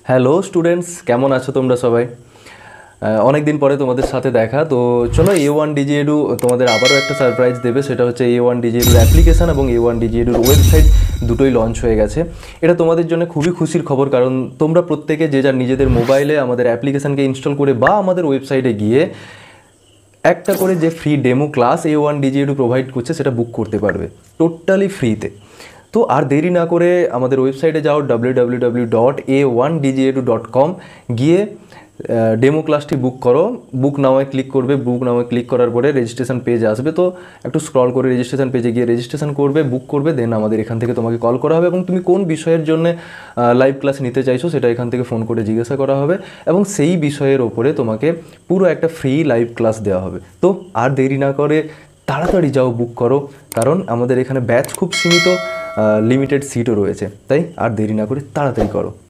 Hello students, কেমন আছো তোমরা সবাই? অনেক দিন পরে তোমাদের সাথে দেখা। তো চলো, A1 DGEDU তোমাদের আবারও একটা সারপ্রাইজ দেবে। সেটা হচ্ছে A1 DGEDUর অ্যাপ্লিকেশান এবং A1 DGEDUর ওয়েবসাইট দুটোই লঞ্চ হয়ে গেছে। এটা তোমাদের জন্য খুবই খুশির খবর, কারণ তোমরা প্রত্যেকে যে যার নিজেদের মোবাইলে আমাদের অ্যাপ্লিকেশানকে ইনস্টল করে বা আমাদের ওয়েবসাইটে গিয়ে একটা করে যে free demo class A1 DGEDU provide করছে সেটা বুক করতে পারবে টোটালি ফ্রিতে। তো আর দেরি না করে আমাদের ওয়েবসাইটে যাও www.a1dgedu.com, গিয়ে ডেমো ক্লাসটি বুক করো। বুক নাওয়ে ক্লিক করবে। বুক নাওয়ে ক্লিক করার পরে রেজিস্ট্রেশন পেজ আসবে। তো একটু স্ক্রল করে রেজিস্ট্রেশন পেজে গিয়ে রেজিস্ট্রেশন করবে, বুক করবে, দেন আমাদের এখান থেকে তোমাকে কল করা হবে এবং তুমি কোন বিষয়ের জন্য লাইভ ক্লাস নিতে চাইছো সেটা এখান থেকে ফোন করে জিজ্ঞাসা করা হবে এবং সেই বিষয়ের ওপরে তোমাকে পুরো একটা ফ্রি লাইভ ক্লাস দেওয়া হবে। তো আর দেরি না করে তাড়াতাড়ি যাও, বুক করো, কারণ আমাদের এখানে ব্যাচ খুব সীমিত, লিমিটেড সিটও রয়েছে। তাই আর দেরি না করে তাড়াতাড়ি করো।